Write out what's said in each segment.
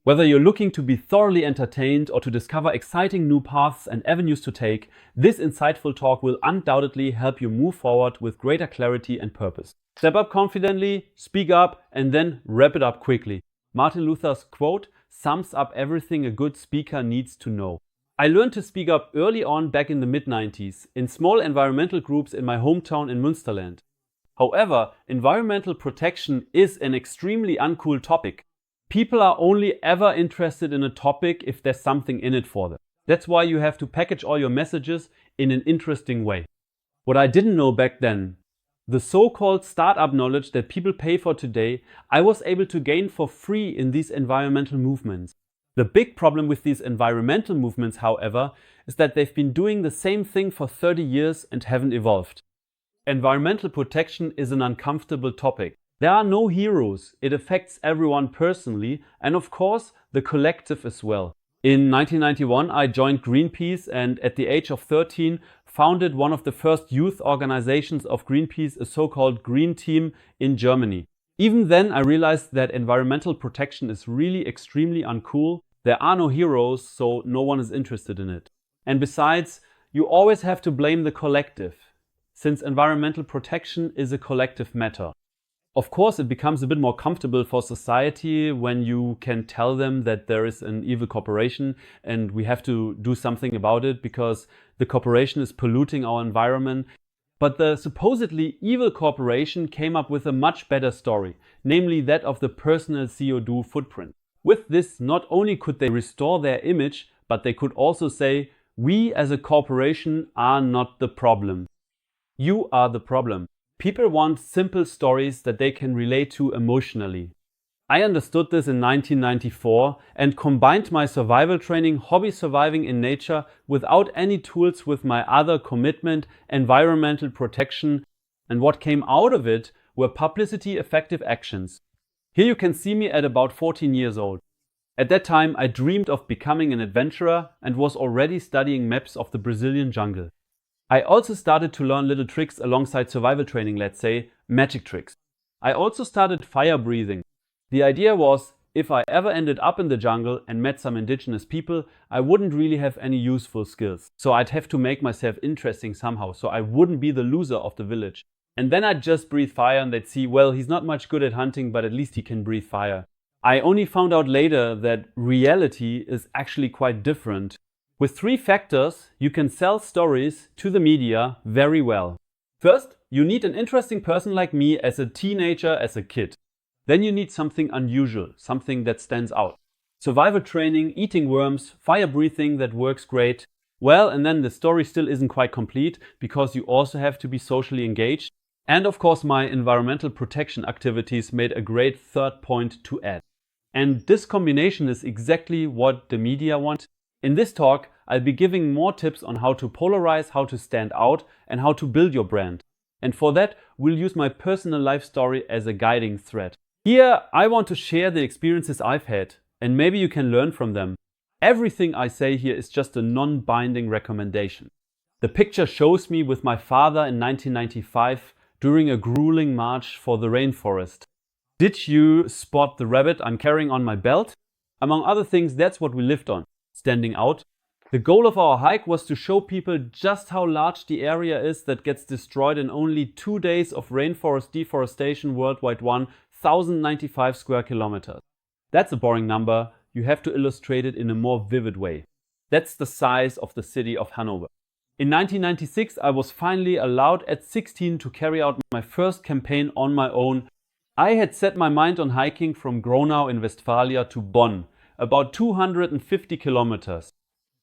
Whether you're looking to be thoroughly entertained or to discover exciting new paths and avenues to take, this insightful talk will undoubtedly help you move forward with greater clarity and purpose. Step up confidently, speak up, and then wrap it up quickly. Martin Luther's quote sums up everything a good speaker needs to know. I learned to speak up early on back in the mid-90s in small environmental groups in my hometown in Münsterland. However, environmental protection is an extremely uncool topic. People are only ever interested in a topic if there's something in it for them. That's why you have to package all your messages in an interesting way. What I didn't know back then, the so-called startup knowledge that people pay for today, I was able to gain for free in these environmental movements. The big problem with these environmental movements, however, is that they've been doing the same thing for 30 years and haven't evolved. Environmental protection is an uncomfortable topic. There are no heroes. It affects everyone personally and of course the collective as well. In 1991 I joined Greenpeace and at the age of 13 founded one of the first youth organizations of Greenpeace, a so-called Green Team in Germany. Even then I realized that environmental protection is really extremely uncool. There are no heroes, so no one is interested in it. And besides, you always have to blame the collective, since environmental protection is a collective matter. Of course, it becomes a bit more comfortable for society when you can tell them that there is an evil corporation and we have to do something about it because the corporation is polluting our environment. But the supposedly evil corporation came up with a much better story, namely that of the personal CO2 footprint. With this, not only could they restore their image, but they could also say, we as a corporation are not the problem. You are the problem. People want simple stories that they can relate to emotionally. I understood this in 1994 and combined my survival training, hobby surviving in nature, without any tools with my other commitment, environmental protection, and what came out of it were publicity effective actions. Here you can see me at about 14 years old. At that time I dreamed of becoming an adventurer and was already studying maps of the Brazilian jungle. I also started to learn little tricks alongside survival training, let's say, magic tricks. I also started fire breathing. The idea was, if I ever ended up in the jungle and met some indigenous people, I wouldn't really have any useful skills. So I'd have to make myself interesting somehow, so I wouldn't be the loser of the village. And then I'd just breathe fire and they'd see, well, he's not much good at hunting, but at least he can breathe fire. I only found out later that reality is actually quite different. With 3 factors, you can sell stories to the media very well. First, you need an interesting person like me as a teenager, as a kid. Then you need something unusual, something that stands out. Survival training, eating worms, fire breathing that works great. Well, and then the story still isn't quite complete because you also have to be socially engaged. And of course my environmental protection activities made a great third point to add. And this combination is exactly what the media want. In this talk, I'll be giving more tips on how to polarize, how to stand out, and how to build your brand. And for that, we'll use my personal life story as a guiding thread. Here, I want to share the experiences I've had, and maybe you can learn from them. Everything I say here is just a non-binding recommendation. The picture shows me with my father in 1995 during a grueling march for the rainforest. Did you spot the rabbit I'm carrying on my belt? Among other things, that's what we lived on, standing out. The goal of our hike was to show people just how large the area is that gets destroyed in only 2 days of rainforest deforestation worldwide, 1,095 square kilometers. That's a boring number, you have to illustrate it in a more vivid way. That's the size of the city of Hanover. In 1996 I was finally allowed at 16 to carry out my first campaign on my own. I had set my mind on hiking from Gronau in Westphalia to Bonn, about 250 kilometers.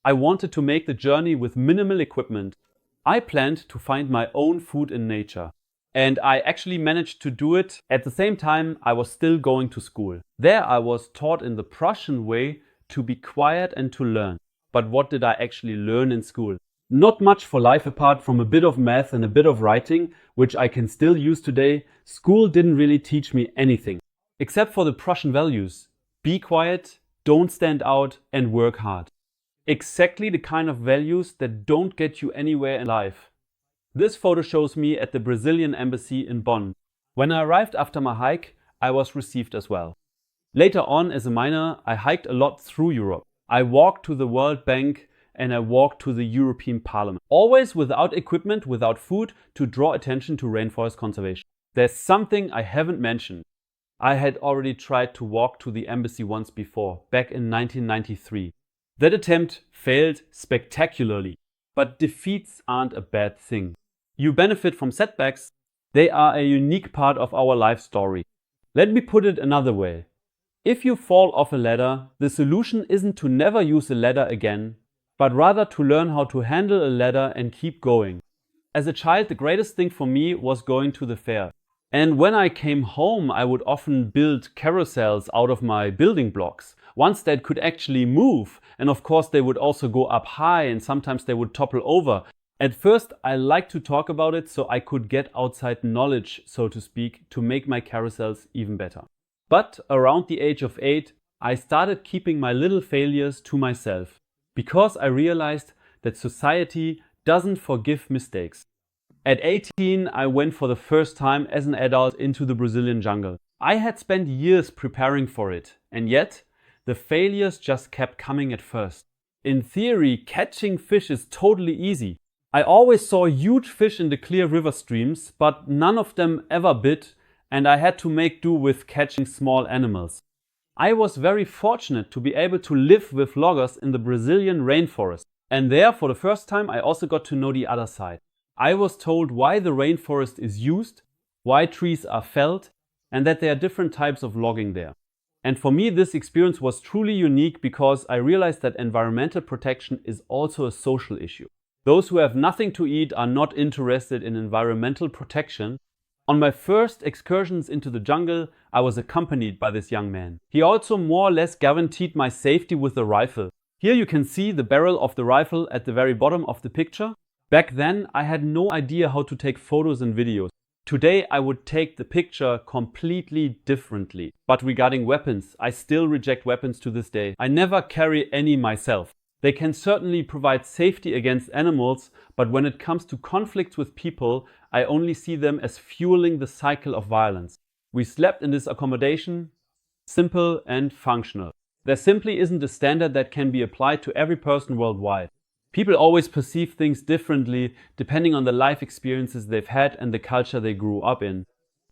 I wanted to make the journey with minimal equipment. I planned to find my own food in nature. And I actually managed to do it. At the same time, I was still going to school. There I was taught in the Prussian way to be quiet and to learn. But what did I actually learn in school? Not much for life apart from a bit of math and a bit of writing, which I can still use today. School didn't really teach me anything. Except for the Prussian values. Be quiet, don't stand out, and work hard. Exactly the kind of values that don't get you anywhere in life. This photo shows me at the Brazilian embassy in Bonn. When I arrived after my hike, I was received as well. Later on, as a miner, I hiked a lot through Europe. I walked to the World Bank and I walked to the European Parliament. Always without equipment, without food, to draw attention to rainforest conservation. There's something I haven't mentioned. I had already tried to walk to the embassy once before, back in 1993. That attempt failed spectacularly. But defeats aren't a bad thing. You benefit from setbacks. They are a unique part of our life story. Let me put it another way. If you fall off a ladder, the solution isn't to never use a ladder again, but rather to learn how to handle a ladder and keep going. As a child, the greatest thing for me was going to the fair. And when I came home, I would often build carousels out of my building blocks, ones that could actually move. And of course, they would also go up high and sometimes they would topple over. At first, I liked to talk about it so I could get outside knowledge, so to speak, to make my carousels even better. But around the age of 8, I started keeping my little failures to myself because I realized that society doesn't forgive mistakes. At 18, I went for the first time as an adult into the Brazilian jungle. I had spent years preparing for it, and yet the failures just kept coming at first. In theory, catching fish is totally easy. I always saw huge fish in the clear river streams, but none of them ever bit, and I had to make do with catching small animals. I was very fortunate to be able to live with loggers in the Brazilian rainforest, and there for the first time I also got to know the other side. I was told why the rainforest is used, why trees are felled, and that there are different types of logging there. And for me, this experience was truly unique because I realized that environmental protection is also a social issue. Those who have nothing to eat are not interested in environmental protection. On my first excursions into the jungle, I was accompanied by this young man. He also more or less guaranteed my safety with the rifle. Here you can see the barrel of the rifle at the very bottom of the picture. Back then, I had no idea how to take photos and videos. Today, I would take the picture completely differently. But regarding weapons, I still reject weapons to this day. I never carry any myself. They can certainly provide safety against animals, but when it comes to conflicts with people, I only see them as fueling the cycle of violence. We slept in this accommodation, simple and functional. There simply isn't a standard that can be applied to every person worldwide. People always perceive things differently depending on the life experiences they've had and the culture they grew up in.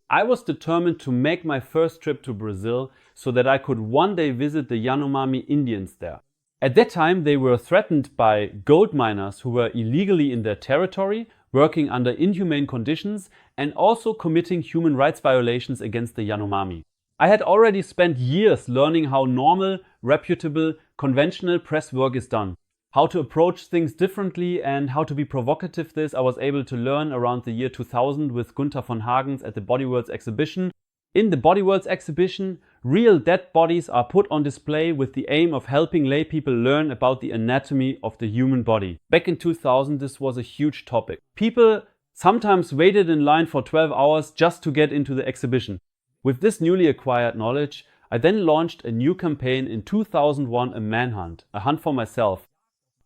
I was determined to make my first trip to Brazil so that I could one day visit the Yanomami Indians there. At that time, they were threatened by gold miners who were illegally in their territory, working under inhumane conditions, and also committing human rights violations against the Yanomami. I had already spent years learning how normal, reputable, conventional press work is done. How to approach things differently and how to be provocative. This I was able to learn around the year 2000 with Gunther von Hagens at the Body Worlds exhibition. In the Body Worlds exhibition, real dead bodies are put on display with the aim of helping lay people learn about the anatomy of the human body. Back in 2000, this was a huge topic. People sometimes waited in line for 12 hours just to get into the exhibition. With this newly acquired knowledge, I then launched a new campaign in 2001, a manhunt, a hunt for myself.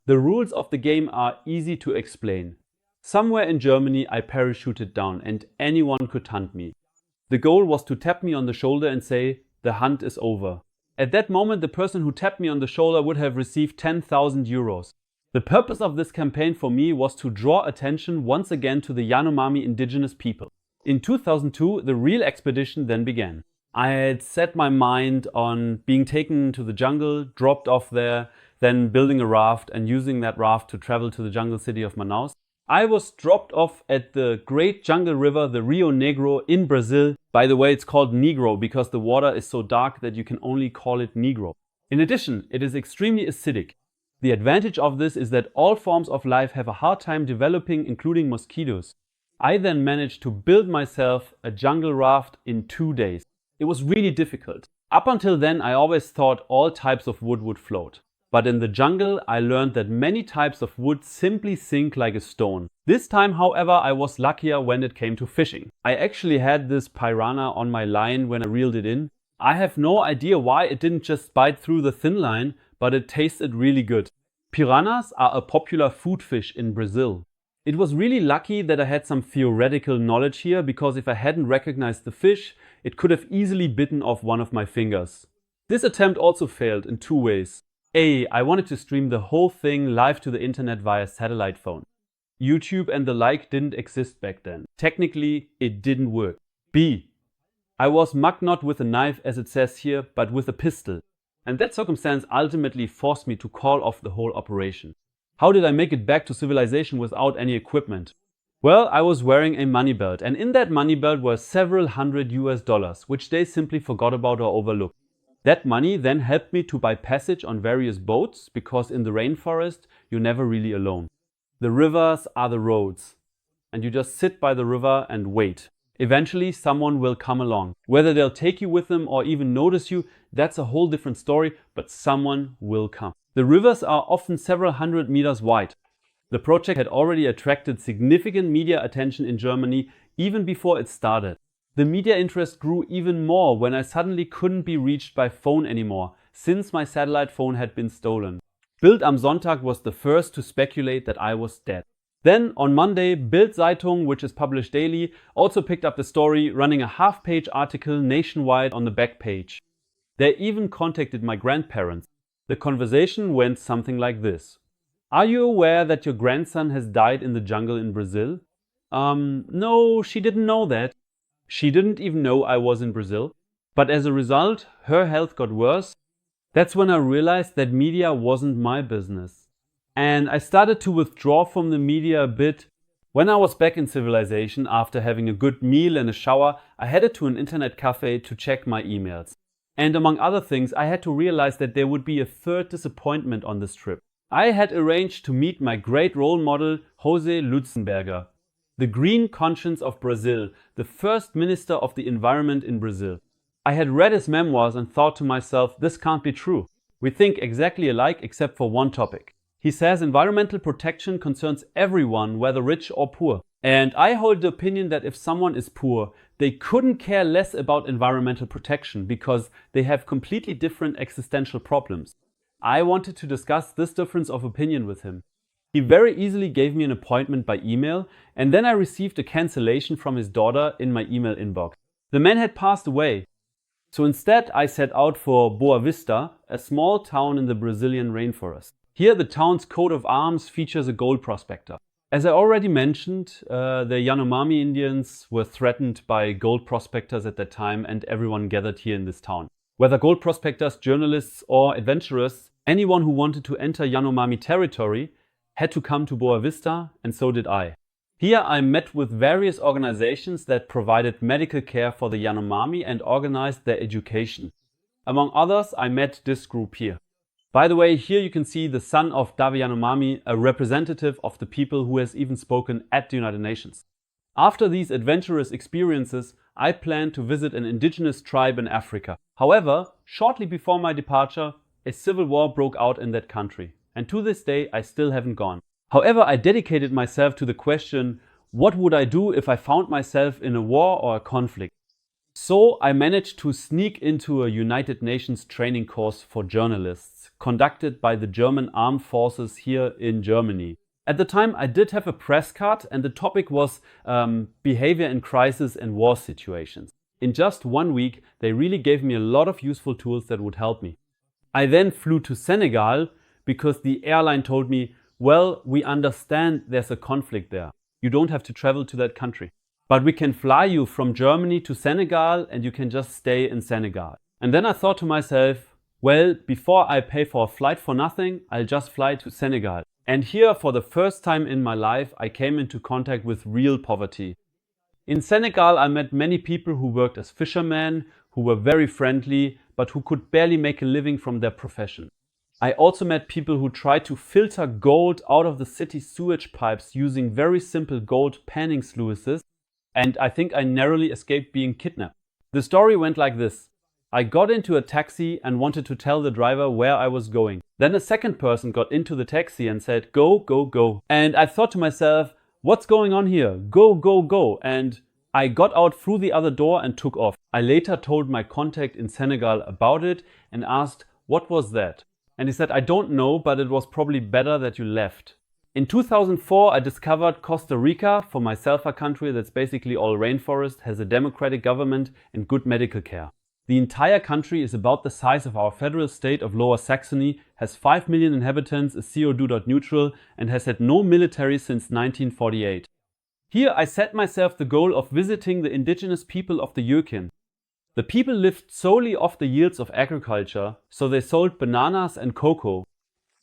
The rules of the game are easy to explain. Somewhere in Germany I parachuted down and anyone could hunt me. The goal was to tap me on the shoulder and say, "The hunt is over." At that moment, the person who tapped me on the shoulder would have received 10,000 euros. The purpose of this campaign for me was to draw attention once again to the Yanomami indigenous people. In 2002, the real expedition then began. I had set my mind on being taken to the jungle, dropped off there, then building a raft and using that raft to travel to the jungle city of Manaus. I was dropped off at the great jungle river, the Rio Negro in Brazil. By the way, it's called Negro because the water is so dark that you can only call it Negro. In addition, it is extremely acidic. The advantage of this is that all forms of life have a hard time developing, including mosquitoes. I then managed to build myself a jungle raft in 2 days. It was really difficult. Up until then, I always thought all types of wood would float. But in the jungle, I learned that many types of wood simply sink like a stone. This time, however, I was luckier when it came to fishing. I actually had this piranha on my line when I reeled it in. I have no idea why it didn't just bite through the thin line, but it tasted really good. Piranhas are a popular food fish in Brazil. It was really lucky that I had some theoretical knowledge here, because if I hadn't recognized the fish, it could have easily bitten off one of my fingers. This attempt also failed in two ways. A, I wanted to stream the whole thing live to the internet via satellite phone. YouTube and the like didn't exist back then. Technically, it didn't work. B, I was mugged not with a knife as it says here, but with a pistol. And that circumstance ultimately forced me to call off the whole operation. How did I make it back to civilization without any equipment? Well, I was wearing a money belt, and in that money belt were several hundred US dollars, which they simply forgot about or overlooked. That money then helped me to buy passage on various boats, because in the rainforest, you're never really alone. The rivers are the roads, and you just sit by the river and wait. Eventually, someone will come along. Whether they'll take you with them or even notice you, that's a whole different story, but someone will come. The rivers are often several hundred meters wide. The project had already attracted significant media attention in Germany even before it started. The media interest grew even more when I suddenly couldn't be reached by phone anymore, since my satellite phone had been stolen. Bild am Sonntag was the first to speculate that I was dead. Then, on Monday, Bild Zeitung, which is published daily, also picked up the story, running a half-page article nationwide on the back page. They even contacted my grandparents. The conversation went something like this. Are you aware that your grandson has died in the jungle in Brazil? No, she didn't know that. She didn't even know I was in Brazil. But as a result, her health got worse. That's when I realized that media wasn't my business. And I started to withdraw from the media a bit. When I was back in civilization after having a good meal and a shower, I headed to an internet cafe to check my emails. And among other things, I had to realize that there would be a third disappointment on this trip. I had arranged to meet my great role model, José Lutzenberger, the green conscience of Brazil, the first minister of the environment in Brazil. I had read his memoirs and thought to myself, this can't be true. We think exactly alike except for one topic. He says environmental protection concerns everyone, whether rich or poor. And I hold the opinion that if someone is poor, they couldn't care less about environmental protection because they have completely different existential problems. I wanted to discuss this difference of opinion with him. He very easily gave me an appointment by email, and then I received a cancellation from his daughter in my email inbox. The man had passed away. So instead, I set out for Boa Vista, a small town in the Brazilian rainforest. Here, the town's coat of arms features a gold prospector. As I already mentioned, the Yanomami Indians were threatened by gold prospectors at that time, and everyone gathered here in this town. Whether gold prospectors, journalists, or adventurers, anyone who wanted to enter Yanomami territory had to come to Boa Vista, and so did I. Here I met with various organizations that provided medical care for the Yanomami and organized their education. Among others, I met this group here. By the way, here you can see the son of Davi Yanomami, a representative of the people who has even spoken at the United Nations. After these adventurous experiences, I planned to visit an indigenous tribe in Africa. However, shortly before my departure, a civil war broke out in that country. And to this day, I still haven't gone. However, I dedicated myself to the question, what would I do if I found myself in a war or a conflict? So I managed to sneak into a United Nations training course for journalists, conducted by the German Armed Forces here in Germany. At the time, I did have a press card, and the topic was behavior in crisis and war situations. In just 1 week, they really gave me a lot of useful tools that would help me. I then flew to Senegal because the airline told me, well, we understand there's a conflict there. You don't have to travel to that country. But we can fly you from Germany to Senegal and you can just stay in Senegal. And then I thought to myself, well, before I pay for a flight for nothing, I'll just fly to Senegal. And here, for the first time in my life, I came into contact with real poverty. In Senegal, I met many people who worked as fishermen, who were very friendly, but who could barely make a living from their profession. I also met people who tried to filter gold out of the city's sewage pipes using very simple gold panning sluices, and I think I narrowly escaped being kidnapped. The story went like this. I got into a taxi and wanted to tell the driver where I was going. Then a second person got into the taxi and said, go, go, go. And I thought to myself, what's going on here? Go, go, go. And I got out through the other door and took off. I later told my contact in Senegal about it and asked, what was that? And he said, I don't know, but it was probably better that you left. In 2004, I discovered Costa Rica, for myself a country that's basically all rainforest, has a democratic government and good medical care. The entire country is about the size of our federal state of Lower Saxony, has 5 million inhabitants, is CO2 neutral, and has had no military since 1948. Here I set myself the goal of visiting the indigenous people of the Jurchen. The people lived solely off the yields of agriculture, so they sold bananas and cocoa.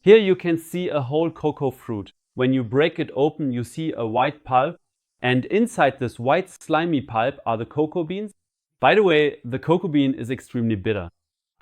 Here you can see a whole cocoa fruit. When you break it open, you see a white pulp, and inside this white slimy pulp are the cocoa beans. By the way, the cocoa bean is extremely bitter.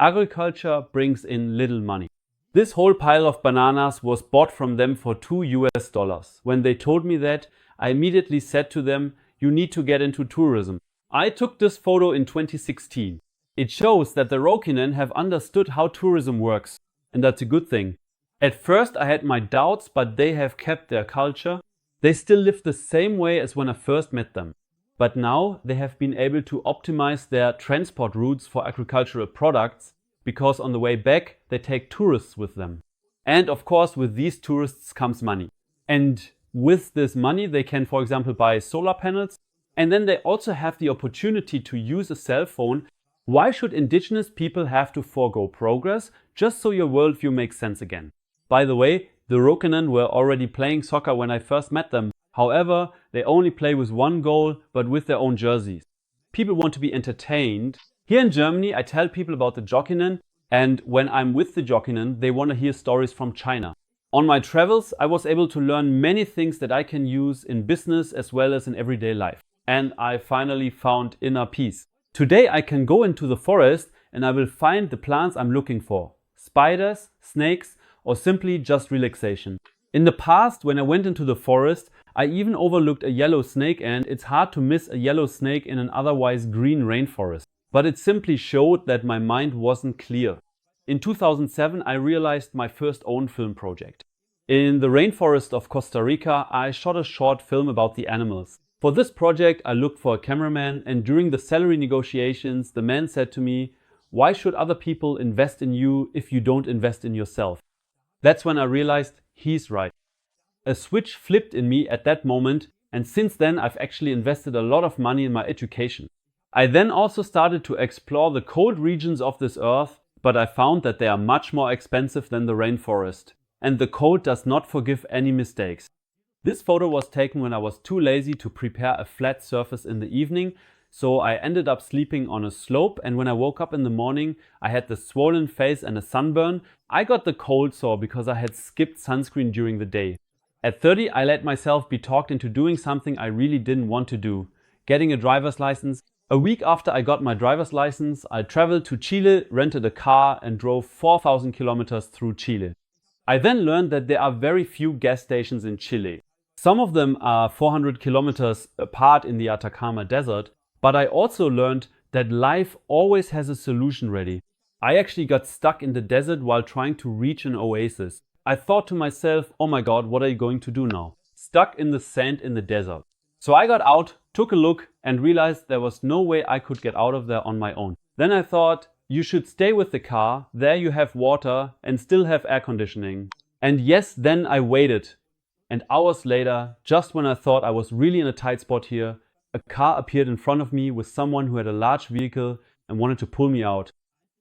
Agriculture brings in little money. This whole pile of bananas was bought from them for $2. When they told me that, I immediately said to them, "You need to get into tourism." I took this photo in 2016. It shows that the Rokinen have understood how tourism works, and that's a good thing. At first I had my doubts, but they have kept their culture. They still live the same way as when I first met them. But now they have been able to optimize their transport routes for agricultural products, because on the way back they take tourists with them. And of course with these tourists comes money. And with this money they can, for example, buy solar panels, and then they also have the opportunity to use a cell phone. Why should indigenous people have to forego progress just so your worldview makes sense again? By the way, the Rokinen were already playing soccer when I first met them. However, they only play with one goal, but with their own jerseys. People want to be entertained. Here in Germany, I tell people about the Jokinen, and when I'm with the Jokinen, they want to hear stories from China. On my travels, I was able to learn many things that I can use in business as well as in everyday life. And I finally found inner peace. Today I can go into the forest and I will find the plants I'm looking for. Spiders, snakes, or simply just relaxation. In the past, when I went into the forest, I even overlooked a yellow snake, and it's hard to miss a yellow snake in an otherwise green rainforest. But it simply showed that my mind wasn't clear. In 2007, I realized my first own film project. In the rainforest of Costa Rica, I shot a short film about the animals. For this project, I looked for a cameraman, and during the salary negotiations, the man said to me, "Why should other people invest in you if you don't invest in yourself?" That's when I realized he's right. A switch flipped in me at that moment, and since then I've actually invested a lot of money in my education. I then also started to explore the cold regions of this earth, but I found that they are much more expensive than the rainforest. And the cold does not forgive any mistakes. This photo was taken when I was too lazy to prepare a flat surface in the evening, so I ended up sleeping on a slope, and when I woke up in the morning I had the swollen face and a sunburn. I got the cold sore because I had skipped sunscreen during the day. At 30 I let myself be talked into doing something I really didn't want to do, getting a driver's license. A week after I got my driver's license, I traveled to Chile, rented a car and drove 4,000 kilometers through Chile. I then learned that there are very few gas stations in Chile. Some of them are 400 kilometers apart in the Atacama Desert, but I also learned that life always has a solution ready. I actually got stuck in the desert while trying to reach an oasis. I thought to myself, oh my god, what are you going to do now? Stuck in the sand in the desert. So I got out, took a look and realized there was no way I could get out of there on my own. Then I thought, you should stay with the car, there you have water and still have air conditioning. And yes, then I waited. And hours later, just when I thought I was really in a tight spot here, a car appeared in front of me with someone who had a large vehicle and wanted to pull me out.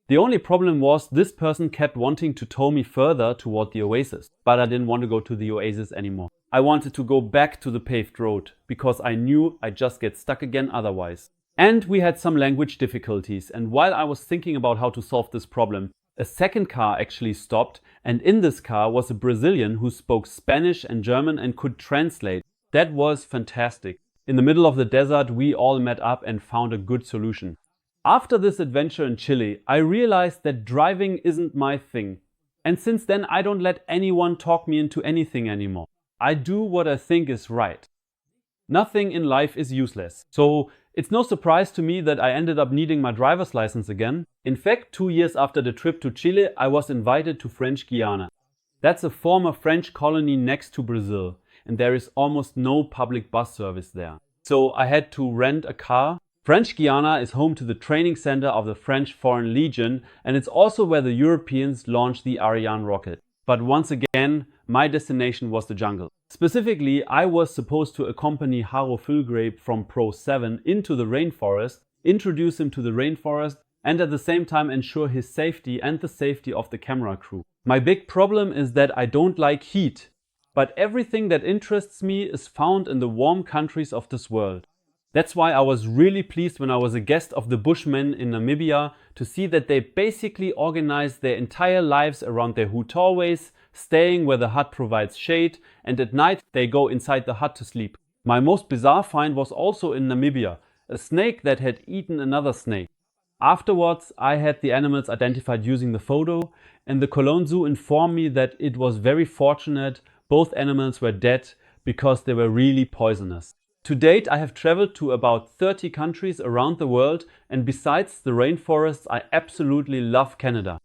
The only problem was this person kept wanting to tow me further toward the oasis, but I didn't want to go to the oasis anymore. I wanted to go back to the paved road because I knew I'd just get stuck again otherwise. And we had some language difficulties, and while I was thinking about how to solve this problem, a second car actually stopped, and in this car was a Brazilian who spoke Spanish and German and could translate. That was fantastic. In the middle of the desert, we all met up and found a good solution. After this adventure in Chile, I realized that driving isn't my thing. And since then, I don't let anyone talk me into anything anymore. I do what I think is right. Nothing in life is useless. So it's no surprise to me that I ended up needing my driver's license again. In fact, 2 years after the trip to Chile, I was invited to French Guiana. That's a former French colony next to Brazil, and there is almost no public bus service there. So I had to rent a car. French Guiana is home to the training center of the French Foreign Legion, and it's also where the Europeans launched the Ariane rocket. But once again, my destination was the jungle. Specifically, I was supposed to accompany Haro Fulgrape from Pro 7 into the rainforest, introduce him to the rainforest, and at the same time ensure his safety and the safety of the camera crew. My big problem is that I don't like heat, but everything that interests me is found in the warm countries of this world. That's why I was really pleased when I was a guest of the Bushmen in Namibia to see that they basically organize their entire lives around their hut doorways, staying where the hut provides shade, and at night they go inside the hut to sleep. My most bizarre find was also in Namibia, a snake that had eaten another snake. Afterwards, I had the animals identified using the photo, and the Cologne Zoo informed me that it was very fortunate both animals were dead because they were really poisonous. To date, I have traveled to about 30 countries around the world, and besides the rainforests, I absolutely love Canada.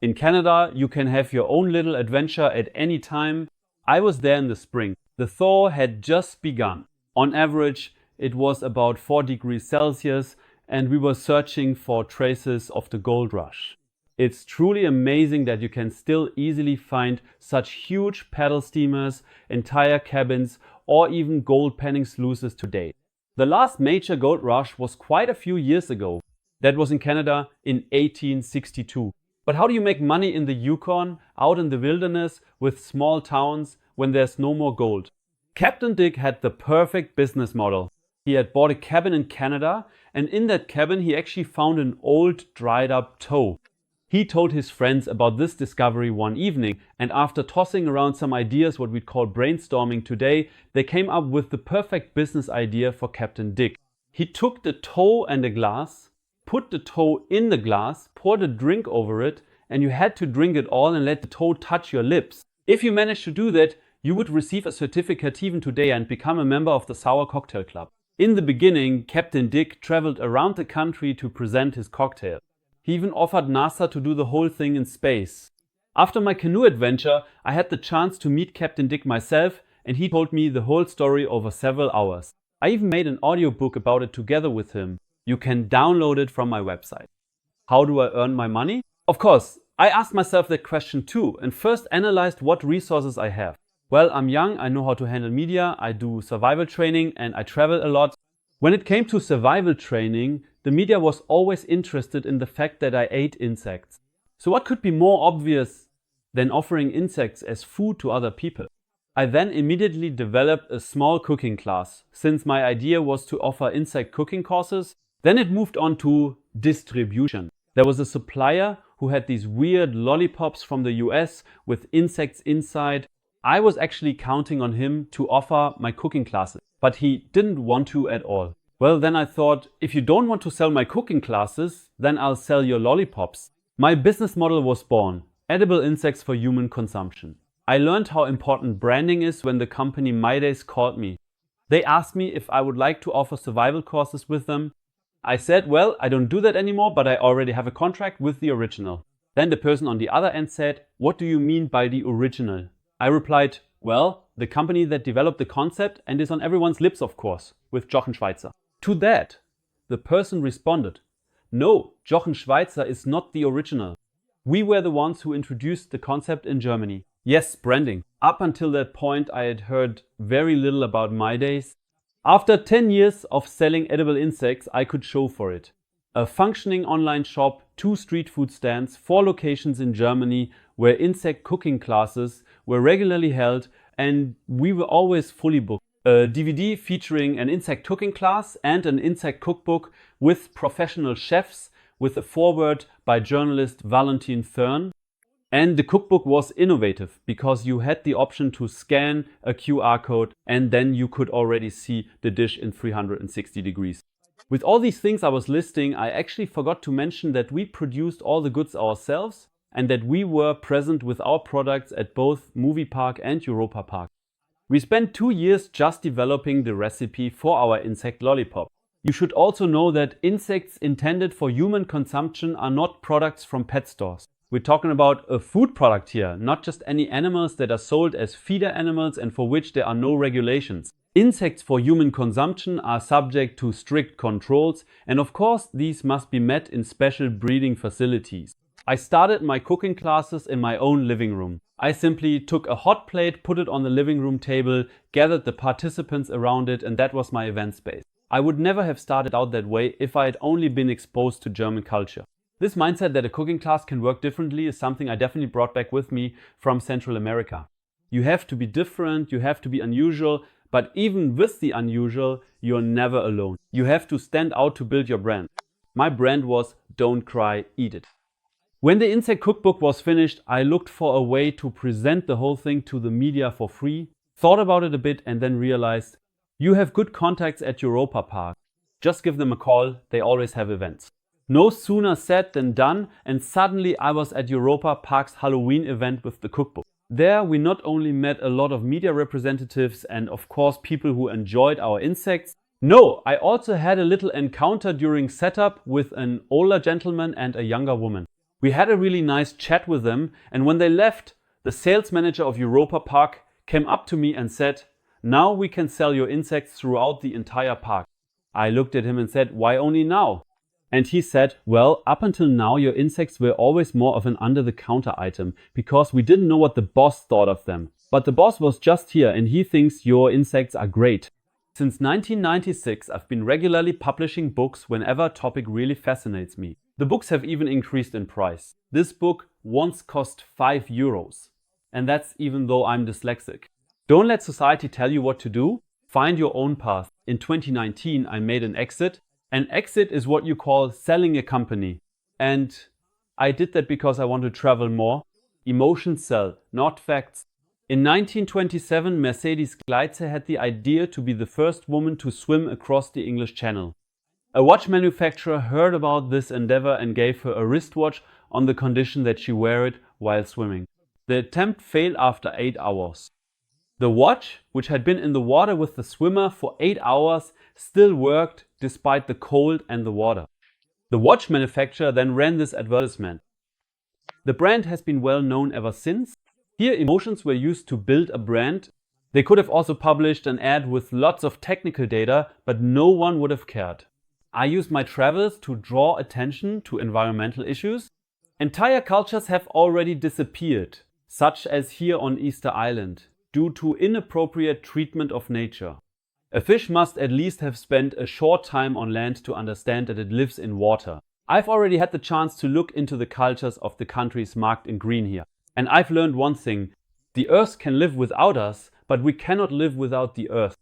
In Canada, you can have your own little adventure at any time. I was there in the spring. The thaw had just begun. On average, it was about 4 degrees Celsius, and we were searching for traces of the gold rush. It's truly amazing that you can still easily find such huge paddle steamers, entire cabins, or even gold panning sluices today. The last major gold rush was quite a few years ago. That was in Canada in 1862. But how do you make money in the Yukon, out in the wilderness, with small towns, when there's no more gold? Captain Dick had the perfect business model. He had bought a cabin in Canada, and in that cabin he actually found an old dried up toe. He told his friends about this discovery one evening, and after tossing around some ideas, what we'd call brainstorming today, they came up with the perfect business idea for Captain Dick. He took the toe and a glass, put the toe in the glass, poured a drink over it, and you had to drink it all and let the toe touch your lips. If you managed to do that, you would receive a certificate even today and become a member of the Sour Cocktail Club. In the beginning, Captain Dick traveled around the country to present his cocktail. He even offered NASA to do the whole thing in space. After my canoe adventure, I had the chance to meet Captain Dick myself, and he told me the whole story over several hours. I even made an audiobook about it together with him. You can download it from my website. How do I earn my money? Of course, I asked myself that question too, and first analyzed what resources I have. Well, I'm young, I know how to handle media, I do survival training, and I travel a lot. When it came to survival training, the media was always interested in the fact that I ate insects. So what could be more obvious than offering insects as food to other people? I then immediately developed a small cooking class, since my idea was to offer insect cooking courses. Then it moved on to distribution. There was a supplier who had these weird lollipops from the US with insects inside. I was actually counting on him to offer my cooking classes, but he didn't want to at all. Well, then I thought, if you don't want to sell my cooking classes, then I'll sell your lollipops. My business model was born: edible insects for human consumption. I learned how important branding is when the company MyDays called me. They asked me if I would like to offer survival courses with them. I said, well, I don't do that anymore, but I already have a contract with the original. Then the person on the other end said, what do you mean by the original? I replied, well, the company that developed the concept and is on everyone's lips, of course, with Jochen Schweizer. To that, the person responded, no, Jochen Schweizer is not the original. We were the ones who introduced the concept in Germany. Yes, branding. Up until that point, I had heard very little about MyDays. After 10 years of selling edible insects, I could show for it. A functioning online shop, 2 street food stands, 4 locations in Germany where insect cooking classes were regularly held, and we were always fully booked. A DVD featuring an insect cooking class and an insect cookbook with professional chefs, with a foreword by journalist Valentin Thurn. And the cookbook was innovative because you had the option to scan a QR code and then you could already see the dish in 360 degrees. With all these things I was listing, I actually forgot to mention that we produced all the goods ourselves and that we were present with our products at both Movie Park and Europa Park. We spent 2 years just developing the recipe for our insect lollipop. You should also know that insects intended for human consumption are not products from pet stores. We're talking about a food product here, not just any animals that are sold as feeder animals and for which there are no regulations. Insects for human consumption are subject to strict controls, and of course these must be met in special breeding facilities. I started my cooking classes in my own living room. I simply took a hot plate, put it on the living room table, gathered the participants around it, and that was my event space. I would never have started out that way if I had only been exposed to German culture. This mindset that a cooking class can work differently is something I definitely brought back with me from Central America. You have to be different, you have to be unusual, but even with the unusual, you're never alone. You have to stand out to build your brand. My brand was Don't Cry, Eat It. When the insect cookbook was finished, I looked for a way to present the whole thing to the media for free, thought about it a bit and then realized, you have good contacts at Europa Park. Just give them a call, they always have events. No sooner said than done, and suddenly I was at Europa Park's Halloween event with the cookbook. There we not only met a lot of media representatives and of course people who enjoyed our insects. No, I also had a little encounter during setup with an older gentleman and a younger woman. We had a really nice chat with them, and when they left, the sales manager of Europa Park came up to me and said, "Now we can sell your insects throughout the entire park." I looked at him and said, "Why only now?" And he said, "Well, up until now your insects were always more of an under-the-counter item because we didn't know what the boss thought of them. But the boss was just here and he thinks your insects are great." Since 1996 I've been regularly publishing books whenever a topic really fascinates me. The books have even increased in price. This book once cost €5, and that's even though I'm dyslexic. Don't let society tell you what to do. Find your own path. In 2019 I made an exit. An exit is what you call selling a company. And I did that because I want to travel more. Emotions sell, not facts. In 1927, Mercedes Gleitze had the idea to be the first woman to swim across the English Channel. A watch manufacturer heard about this endeavor and gave her a wristwatch on the condition that she wear it while swimming. The attempt failed after 8 hours. The watch, which had been in the water with the swimmer for 8 hours, still worked despite the cold and the water. The watch manufacturer then ran this advertisement. The brand has been well known ever since. Here emotions were used to build a brand. They could have also published an ad with lots of technical data, but no one would have cared. I used my travels to draw attention to environmental issues. Entire cultures have already disappeared, such as here on Easter Island, due to inappropriate treatment of nature. A fish must at least have spent a short time on land to understand that it lives in water. I've already had the chance to look into the cultures of the countries marked in green here. And I've learned one thing. The Earth can live without us, but we cannot live without the Earth.